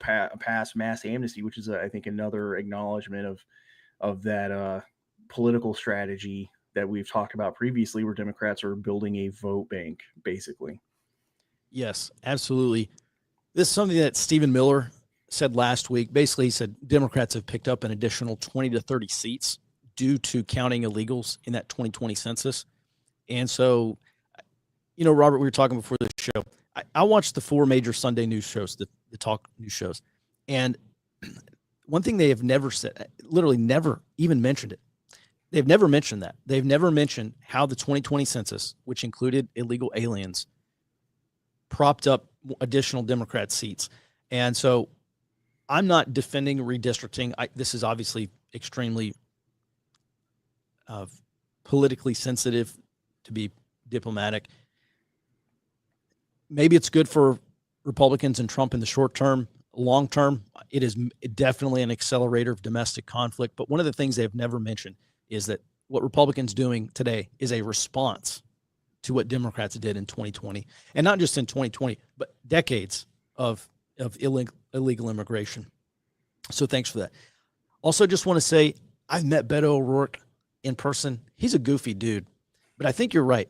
pass mass amnesty, which is, I think, another acknowledgement of that political strategy that we've talked about previously, where Democrats are building a vote bank, basically. Yes, absolutely. This is something that Stephen Miller said last week. Basically, he said Democrats have picked up an additional 20 to 30 seats due to counting illegals in that 2020 census. And so, Robert, we were talking before the show. I watched the 4 major Sunday news shows, the talk news shows. And one thing they have never said, literally never even mentioned it. They've never mentioned that. They've never mentioned how the 2020 census, which included illegal aliens, propped up additional Democrat seats. And so I'm not defending redistricting. This is obviously extremely politically sensitive, to be diplomatic. Maybe it's good for Republicans and Trump in the short term. Long term, it is definitely an accelerator of domestic conflict. But one of the things they've never mentioned is that what Republicans doing today is a response to what Democrats did in 2020, and not just in 2020, but decades of illegal immigration. So thanks for that. Also, just want to say I've met Beto O'Rourke in person. He's a goofy dude, but I think you're right.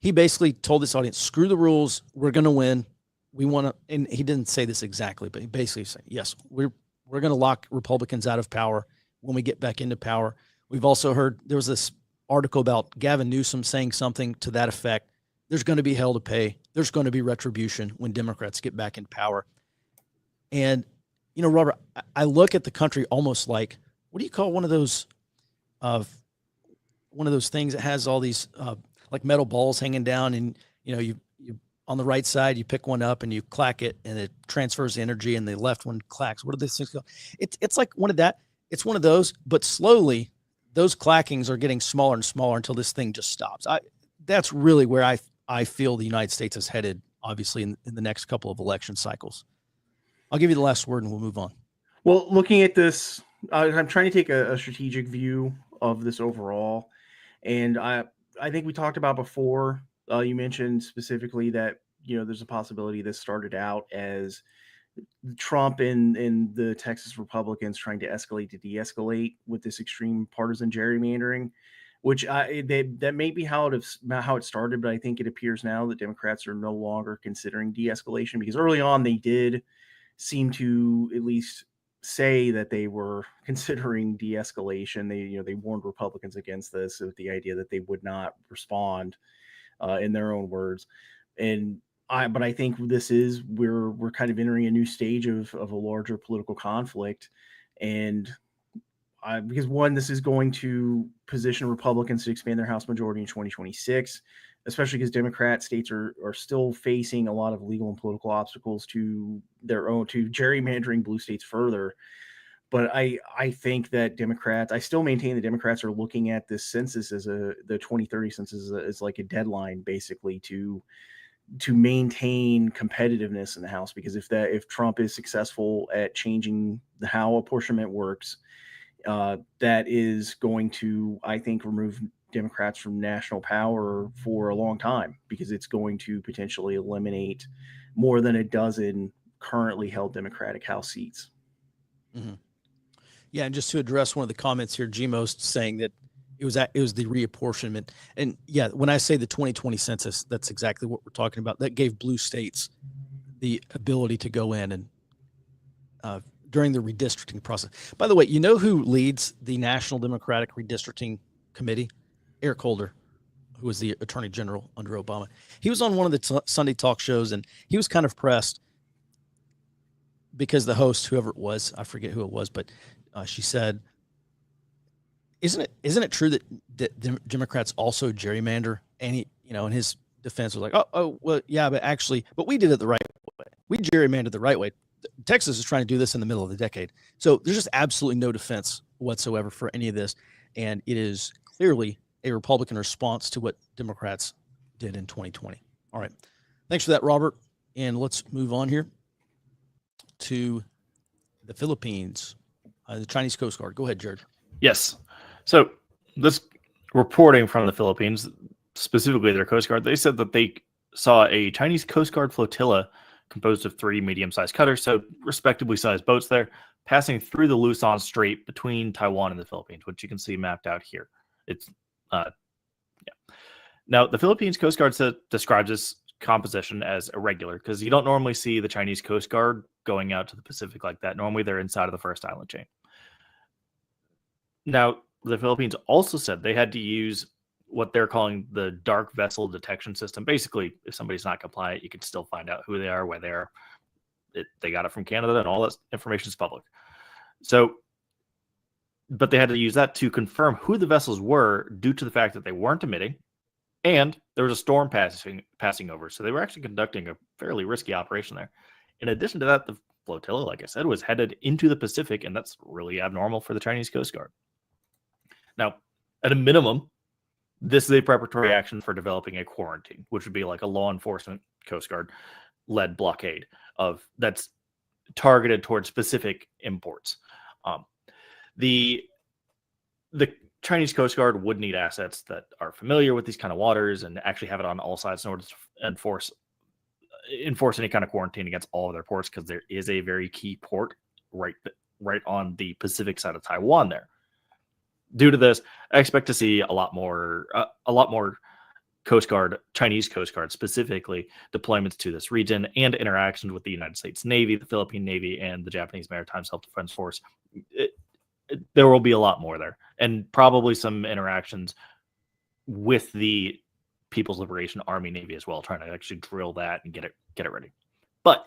He basically told this audience, screw the rules. We're going to win. We want to, and he didn't say this exactly, but he basically said, yes, we're going to lock Republicans out of power when we get back into power. We've also heard there was this article about Gavin Newsom saying something to that effect. There's going to be hell to pay. There's going to be retribution when Democrats get back in power. And, Robert, I look at the country almost like, what do you call one of those things that has all these like metal balls hanging down, and, you on the right side, you pick one up and you clack it and it transfers energy, and the left one clacks. What are these things called? It's like one of that. It's one of those, but slowly those clackings are getting smaller and smaller until this thing just stops. That's really where I feel the United States is headed obviously, in the next couple of election cycles. I'll give you the last word and we'll move on. Well, looking at this, I'm trying to take a strategic view of this overall. And I think we talked about before, you mentioned specifically that, there's a possibility this started out as Trump and the Texas Republicans trying to escalate to de-escalate with this extreme partisan gerrymandering, which that may be how it started, but I think it appears now that Democrats are no longer considering de-escalation, because early on they did seem to at least say that they were considering de-escalation. They warned Republicans against this with the idea that they would not respond, in their own words. But I think we're kind of entering a new stage of a larger political conflict, and because one, this is going to position Republicans to expand their House majority in 2026, especially because Democrat states are still facing a lot of legal and political obstacles to gerrymandering blue states further. But I think that I still maintain that Democrats are looking at this census the 2030 census as like a deadline, basically, to maintain competitiveness in the House. Because if Trump is successful at changing how apportionment works, that is going to, I think, remove Democrats from national power for a long time, because it's going to potentially eliminate more than a dozen currently held Democratic House seats. Mm-hmm. Yeah, and just to address one of the comments here, Gmost saying that it was the reapportionment. And yeah, when I say the 2020 census, that's exactly what we're talking about. That gave blue states the ability to go in and during the redistricting process. By the way, you know who leads the National Democratic Redistricting Committee? Eric Holder, who was the Attorney General under Obama. He was on one of the Sunday talk shows, and he was kind of pressed because the host, whoever it was, I forget who it was, but she said, "Isn't it true that Democrats also gerrymander?" And he, in his defense was like, "Oh, well, yeah, but we did it the right way. We gerrymandered the right way. Texas is trying to do this in the middle of the decade." So there's just absolutely no defense whatsoever for any of this, and it is clearly a Republican response to what Democrats did in 2020. All right, thanks for that, Robert, and let's move on here to the Philippines, the Chinese Coast Guard. Go ahead, Jared. Yes. So this reporting from the Philippines, specifically their Coast Guard, they said that they saw a Chinese Coast Guard flotilla composed of 3 medium-sized cutters, so respectably sized boats there, passing through the Luzon Strait between Taiwan and the Philippines, which you can see mapped out here. It's Now, the Philippines Coast Guard describes this composition as irregular, because you don't normally see the Chinese Coast Guard going out to the Pacific like that. Normally, they're inside of the first island chain. Now, the Philippines also said they had to use what they're calling the dark vessel detection system. Basically, if somebody's not compliant, you can still find out who they are, where they are. They got it from Canada, and all that information is public. So, but they had to use that to confirm who the vessels were, due to the fact that they weren't emitting, and there was a storm passing over. So they were actually conducting a fairly risky operation there. In addition to that, the flotilla, like I said, was headed into the Pacific, and that's really abnormal for the Chinese Coast Guard. Now, at a minimum, this is a preparatory action for developing a quarantine, which would be like a law enforcement Coast Guard led blockade that's targeted towards specific imports. The Chinese Coast Guard would need assets that are familiar with these kind of waters and actually have it on all sides in order to enforce any kind of quarantine against all of their ports, because there is a very key port right on the Pacific side of Taiwan there. Due to this, I expect to see a lot more Coast Guard, Chinese Coast Guard specifically, deployments to this region, and interactions with the United States Navy, the Philippine Navy, and the Japanese Maritime Self-Defense Force. There will be a lot more there, and probably some interactions with the People's Liberation Army Navy as well, trying to actually drill that and get it ready. But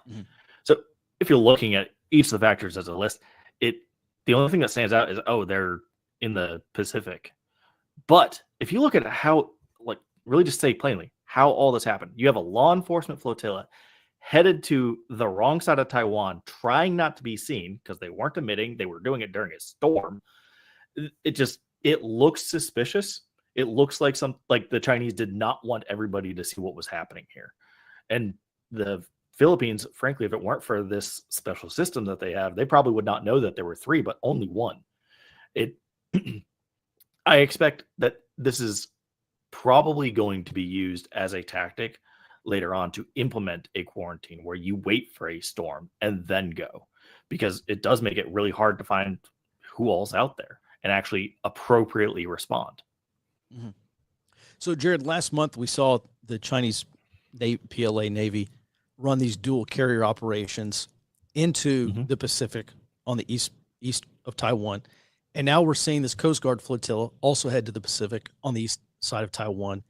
so if you're looking at each of the factors as a list, the only thing that stands out is, they're in the Pacific. But if you look at how, really just say plainly how all this happened, you have a law enforcement flotilla headed to the wrong side of Taiwan, trying not to be seen because they weren't emitting. They were doing it during a storm. It looks suspicious. It looks like the Chinese did not want everybody to see what was happening here. And the Philippines, frankly, if it weren't for this special system that they have, they probably would not know that there were 3, but only 1. It, I expect that this is probably going to be used as a tactic later on to implement a quarantine where you wait for a storm and then go, because it does make it really hard to find who all's out there and actually appropriately respond. Mm-hmm. So, Jared, last month we saw the Chinese PLA Navy run these dual carrier operations into the Pacific on the east of Taiwan. And now we're seeing this Coast Guard flotilla also head to the Pacific on the east side of Taiwan.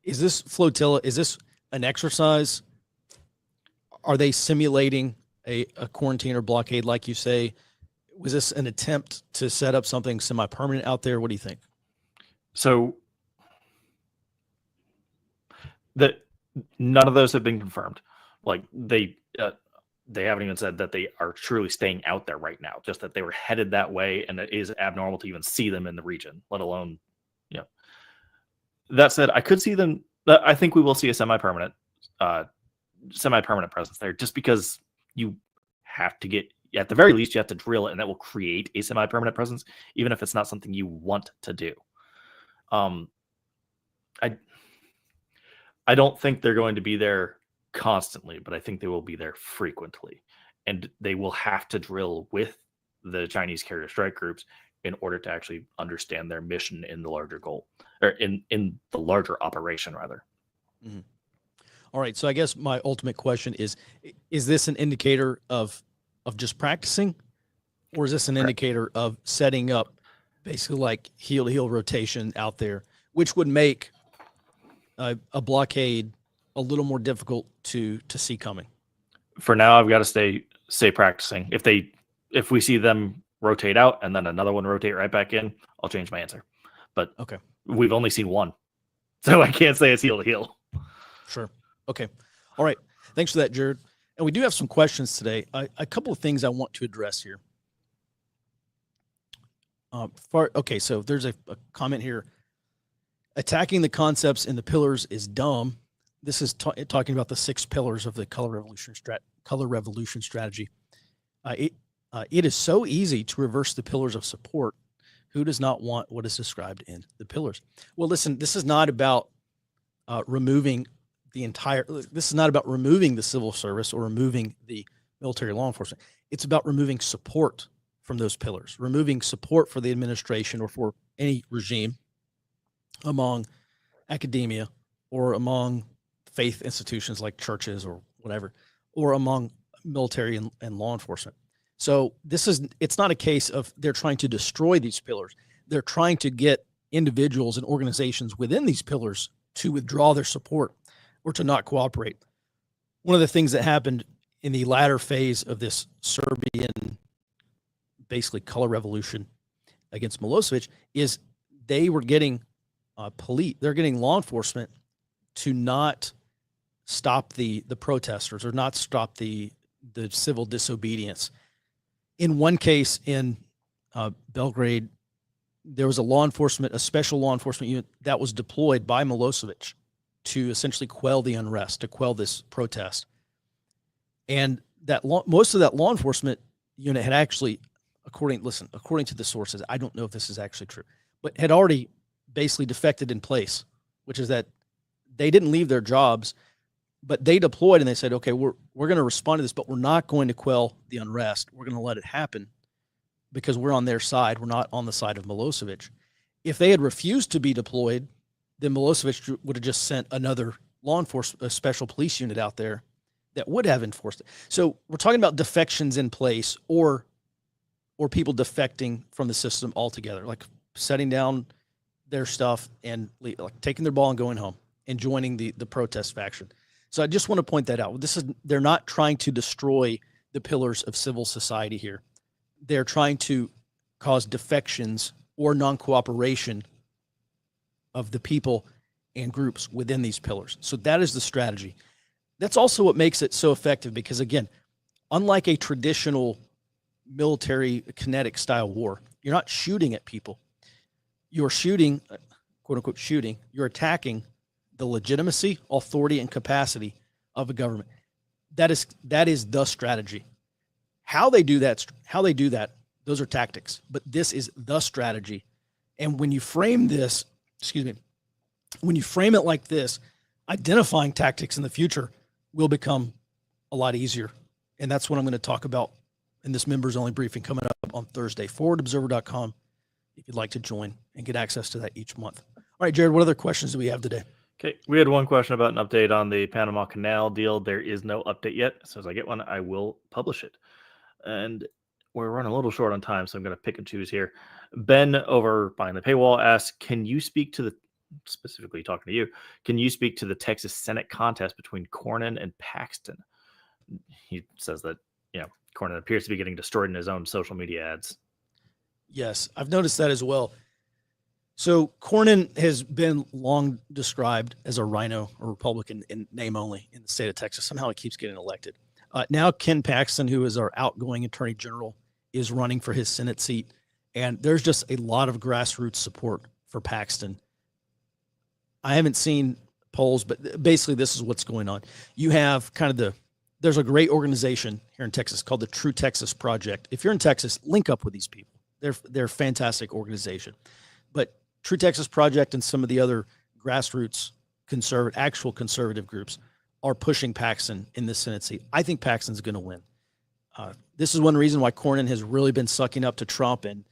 Is this flotilla, is this an exercise? Are they simulating a quarantine or blockade, like you say? Was this an attempt to set up something semi-permanent out there? What do you think? So that none of those have been confirmed. Like they haven't even said that they are truly staying out there right now, just that they were headed that way, and it is abnormal to even see them in the region, let alone, That said, I could see them. I think we will see a semi-permanent presence there, just because you have to get, at the very least, you have to drill it, and that will create a semi-permanent presence, even if it's not something you want to do. I don't think they're going to be there constantly, but I think they will be there frequently, and they will have to drill with the Chinese carrier strike groups in order to actually understand their mission in the larger goal, or in the larger operation, rather. Mm-hmm. All right. So I guess my ultimate question is this an indicator of just practicing, or is this an indicator of setting up basically like heel to heel rotation out there, which would make a blockade a little more difficult to see coming? For now, I've got to stay practicing. If we see them rotate out and then another one rotate right back in, I'll change my answer. But okay, we've only seen one, so I can't say it's heel to heel. Sure. Okay. All right. Thanks for that, Jared. And we do have some questions today. A couple of things I want to address here. Okay, so there's a comment here. Attacking the concepts in the pillars is dumb. This is talking about the 6 pillars of the color revolution strategy. It is so easy to reverse the pillars of support. Who does not want what is described in the pillars? Well, listen, this is not about removing the civil service or removing the military law enforcement. It's about removing support from those pillars, removing support for the administration or for any regime among academia or among faith institutions like churches or whatever, or among military and law enforcement. So it's not a case of they're trying to destroy these pillars. They're trying to get individuals and organizations within these pillars to withdraw their support or to not cooperate. One of the things that happened in the latter phase of this Serbian, basically color revolution against Milosevic, is they were getting they're getting law enforcement to not stop the protesters or not stop the civil disobedience. In one case in Belgrade, there was a special law enforcement unit that was deployed by Milosevic to essentially quell the unrest, to quell this protest. And most of that law enforcement unit had actually, according to the sources, I don't know if this is actually true, but had already basically defected in place, which is that they didn't leave their jobs, but they deployed and they said, okay, we're going to respond to this, but we're not going to quell the unrest. We're going to let it happen because we're on their side. We're not on the side of Milosevic. If they had refused to be deployed, then Milosevic would have just sent another law enforcement, a special police unit out there that would have enforced it. So we're talking about defections in place or people defecting from the system altogether, like setting down their stuff and like taking their ball and going home and joining the protest faction. So I just want to point that out. They're not trying to destroy the pillars of civil society here. They're trying to cause defections or non-cooperation of the people and groups within these pillars. So that is the strategy. That's also what makes it so effective because, again, unlike a traditional military kinetic style war, you're not shooting at people. You're shooting, quote unquote shooting, you're attacking the legitimacy, authority, and capacity of a government. that is the strategy. How they do that, those are tactics. But this is the strategy. And when you frame this, when you frame it like this, identifying tactics in the future will become a lot easier. And that's what I'm going to talk about in this members only briefing coming up on Thursday. ForwardObserver.com if you'd like to join and get access to that each month. All right, Jared, what other questions do we have today? Okay, we had one question about an update on the Panama Canal deal. There is no update yet. As soon as I get one, I will publish it. And we're running a little short on time, so I'm going to pick and choose here. Ben over behind the paywall asks, can you speak to the, specifically talking to you, can you speak to the Texas Senate contest between Cornyn and Paxton? He says that, Cornyn appears to be getting destroyed in his own social media ads. Yes, I've noticed that as well. So Cornyn has been long described as a rhino, a Republican in name only in the state of Texas. Somehow he keeps getting elected. Now Ken Paxton, who is our outgoing attorney general, is running for his Senate seat. And there's just a lot of grassroots support for Paxton. I haven't seen polls, but basically this is what's going on. You have there's a great organization here in Texas called the True Texas Project. If you're in Texas, link up with these people. They're a fantastic organization. But True Texas Project and some of the other grassroots actual conservative groups are pushing Paxton in the Senate seat. I think Paxton's going to win. This is one reason why Cornyn has really been sucking up to Trump and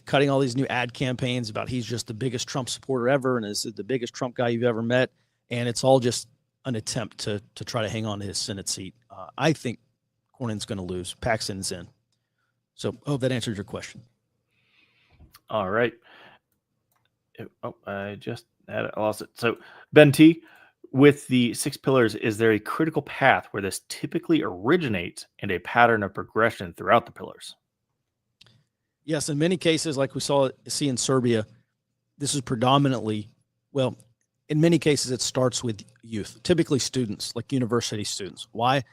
cutting all these new ad campaigns about he's just the biggest Trump supporter ever and is the biggest Trump guy you've ever met. And it's all just an attempt to try to hang on to his Senate seat. I think Cornyn's going to lose. Paxton's in. So I hope that answers your question. All right. I lost it. So Ben T, with the 6 pillars, is there a critical path where this typically originates and a pattern of progression throughout the pillars? Yes, in many cases, like we see in Serbia, this is predominantly, in many cases, it starts with youth, typically students, like university students. Why?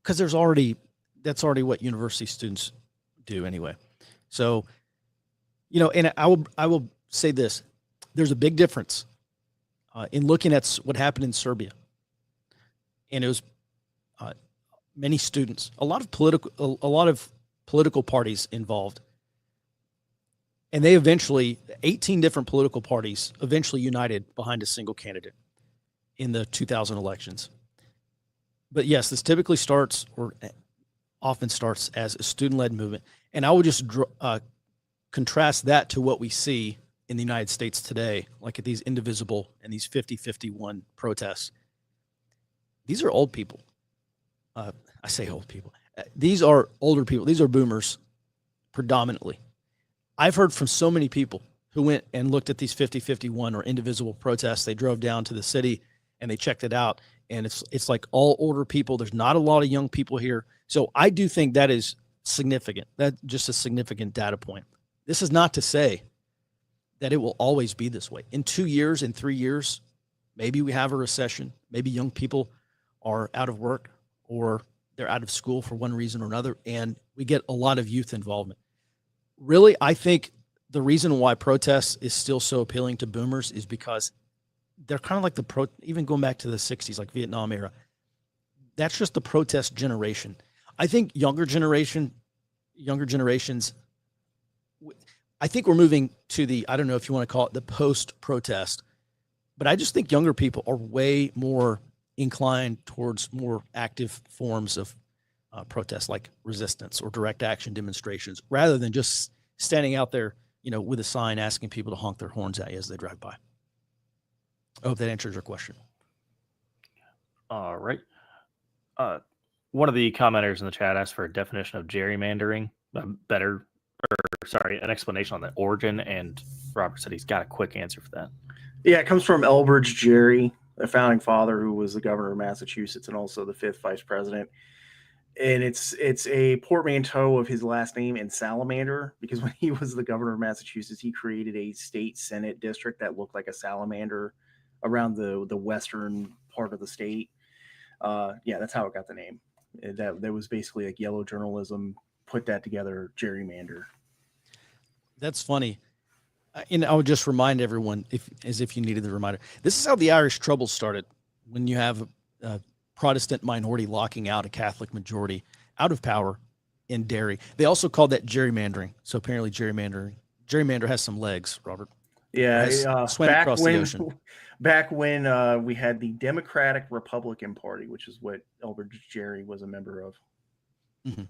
Because that's already what university students do anyway. So, and I will say this: there's a big difference in looking at what happened in Serbia, and it was many students, a lot of political parties involved, and they 18 different political parties eventually united behind a single candidate in the 2000 elections. But yes, this typically often starts as a student-led movement. And I would just contrast that to what we see in the United States today, like at these indivisible and these 50-51 protests. These are old people. I say old people. These are older people. These are boomers predominantly. I've heard from so many people who went and looked at these 50-51 or indivisible protests. They drove down to the city and they checked it out. And it's like all older people. There's not a lot of young people here. So I do think that is significant. That's just a significant data point. This is not to say that it will always be this way. In 2 years, in 3 years, maybe we have a recession. Maybe young people are out of work or they're out of school for one reason or another, and we get a lot of youth involvement. Really, I think the reason why protests is still so appealing to boomers is because they're kind of like even going back to the 60s, like Vietnam era. That's just the protest generation. I think younger generations, I think we're moving to I don't know if you want to call it the post-protest, but I just think younger people are way more inclined towards more active forms of protest, like resistance or direct action demonstrations, rather than just standing out there, with a sign asking people to honk their horns at you as they drive by. I hope that answers your question. All right. One of the commenters in the chat asked for a definition of gerrymandering, an explanation on the origin, and Robert said he's got a quick answer for that. Yeah, it comes from Elbridge Gerry, a founding father who was the governor of Massachusetts and also the 5th vice president. And it's a portmanteau of his last name and salamander, because when he was the governor of Massachusetts, he created a state senate district that looked like a salamander around the western part of the state. That's how it got the name. That was basically like yellow journalism put that together, gerrymander. That's funny. I would just remind everyone, as if you needed the reminder, this is how the Irish Troubles started. When you have Protestant minority locking out a Catholic majority out of power in Derry. They also called that gerrymandering. So apparently gerrymander has some legs, Robert. Yeah, swam across the ocean. Back when we had the Democratic Republican Party, which is what Elbridge Gerry was a member of. Mm-hmm.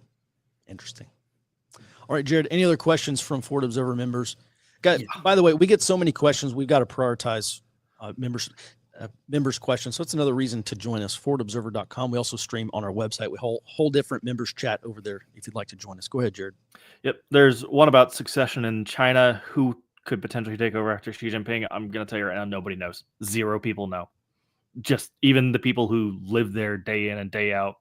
Interesting. All right, Jared, any other questions from Ford Observer members? Guys, by the way, we get so many questions. We've got to prioritize members' questions. So it's another reason to join us, FordObserver.com. We also stream on our website. We whole different members chat over there if you'd like to join us. Go ahead, Jared. Yep. There's one about succession in China. Who could potentially take over after Xi Jinping? I'm going to tell you right now, nobody knows. 0 people know. Just even the people who live there day in and day out,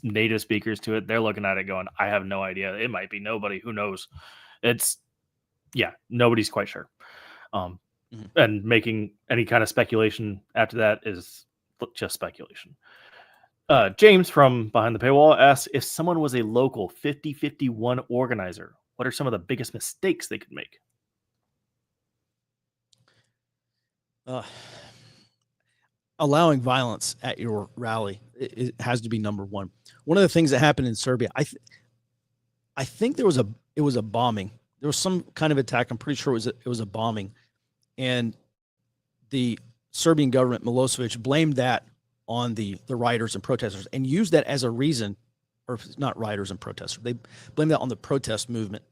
native speakers to it, they're looking at it going, I have no idea. It might be nobody. Who knows? Nobody's quite sure. And making any kind of speculation after that is just speculation. James from Behind the Paywall asks, if someone was a local 50-51 organizer, what are some of the biggest mistakes they could make? Allowing violence at your rally, it has to be number one. One of the things that happened in Serbia, I think it was a bombing. There was some kind of attack. I'm pretty sure it was a bombing, and the Serbian government, Milosevic, blamed that on the rioters and protesters and used that as a reason, or not rioters and protesters. They blamed that on the protest movement,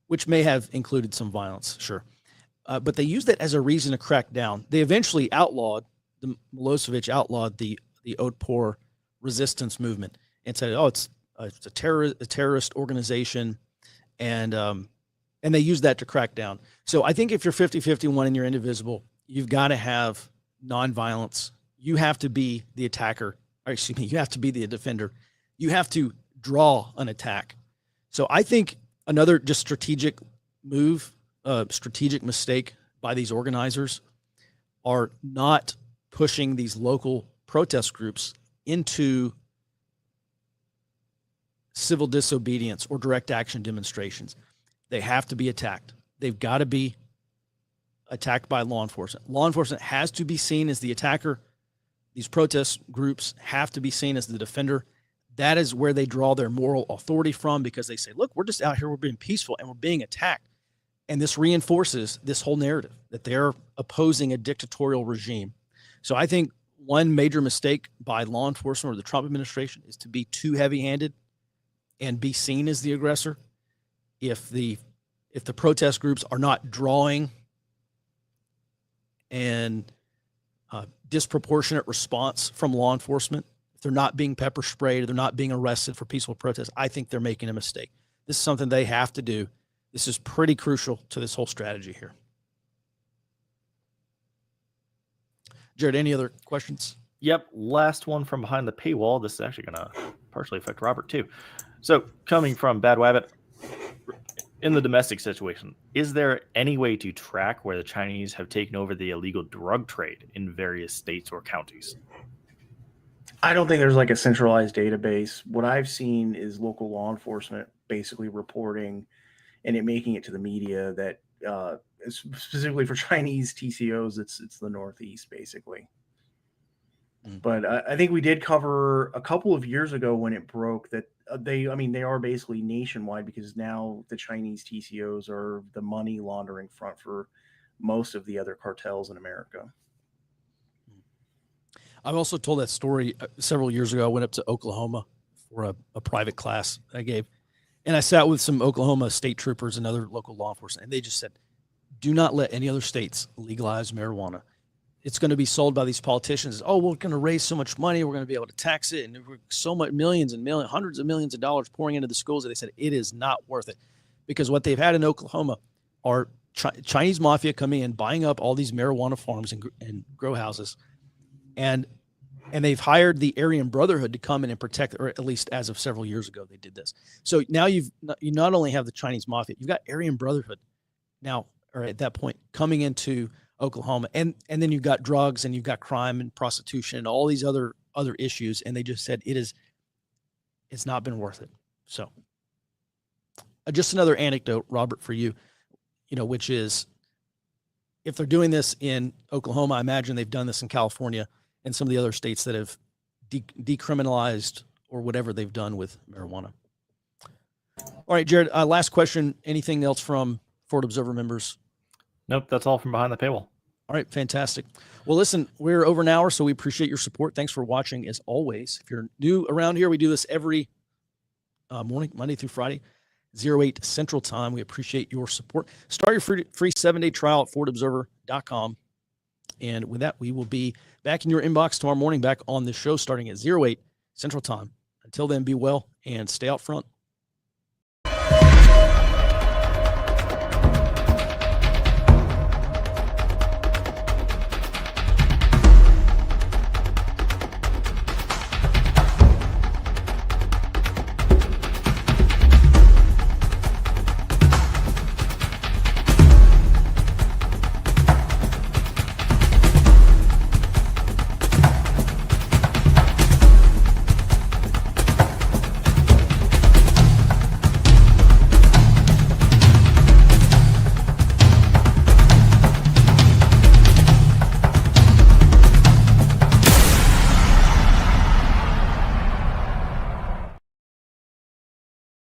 which may have included some violence, sure. But they used that as a reason to crack down. They eventually Milosevic outlawed the Otpor resistance movement and said, oh, it's a terrorist organization. And they used that to crack down. So I think if you're 50-51 and you're indivisible, you've got to have nonviolence. You have to be the attacker, or excuse me, you have to be the defender. You have to draw an attack. So I think another just strategic mistake by these organizers are not pushing these local protest groups into civil disobedience or direct action demonstrations. They have to be attacked. They've got to be attacked by law enforcement. Law enforcement has to be seen as the attacker. These protest groups have to be seen as the defender. That is where they draw their moral authority from, because they say, look, we're just out here, we're being peaceful and we're being attacked. And this reinforces this whole narrative that they're opposing a dictatorial regime. So I think one major mistake by law enforcement or the Trump administration is to be too heavy-handed and be seen as the aggressor. If the protest groups are not drawing and disproportionate response from law enforcement, if they're not being pepper sprayed, or they're not being arrested for peaceful protest, I think they're making a mistake. This is something they have to do. This is pretty crucial to this whole strategy here. Jared, any other questions? Yep. Last one from Behind the Paywall. This is actually going to partially affect Robert too. So coming from Bad Wabbit, in the domestic situation, is there any way to track where the Chinese have taken over the illegal drug trade in various states or counties? I don't think there's like a centralized database. What I've seen is local law enforcement basically reporting and it making it to the media that specifically for Chinese TCOs, it's the Northeast basically. But I think we did cover a couple of years ago when it broke that they are basically nationwide, because now the Chinese TCOs are the money laundering front for most of the other cartels in America. I've also told that story several years ago. I went up to Oklahoma for a private class I gave, and I sat with some Oklahoma state troopers and other local law enforcement, and they just said, do not let any other states legalize marijuana. It's going to be sold by these politicians. Oh, we're going to raise so much money. We're going to be able to tax it. And we're so much hundreds of millions of dollars pouring into the schools that they said it is not worth it, because what they've had in Oklahoma are Chinese mafia coming in, buying up all these marijuana farms and grow houses. And they've hired the Aryan Brotherhood to come in and protect, or at least as of several years ago, they did this. So now you not only have the Chinese mafia, you've got Aryan Brotherhood now, or at that point, coming into Oklahoma, and then you've got drugs and you've got crime and prostitution and all these other issues, and they just said it's not been worth it. So just another anecdote, Robert, for you, which is, if they're doing this in Oklahoma, I imagine they've done this in California and some of the other states that have decriminalized or whatever they've done with marijuana. All right, Jared, last question. Anything else from Florida Observer members? Nope, that's all from behind the paywall. All right, fantastic. Well, listen, we're over an hour, so we appreciate your support. Thanks for watching, as always. If you're new around here, we do this every morning, Monday through Friday, 08 Central Time. We appreciate your support. Start your free 7-day trial at FloridaObserver.com. And with that, we will be back in your inbox tomorrow morning, back on this show starting at 08 Central Time. Until then, be well and stay out front.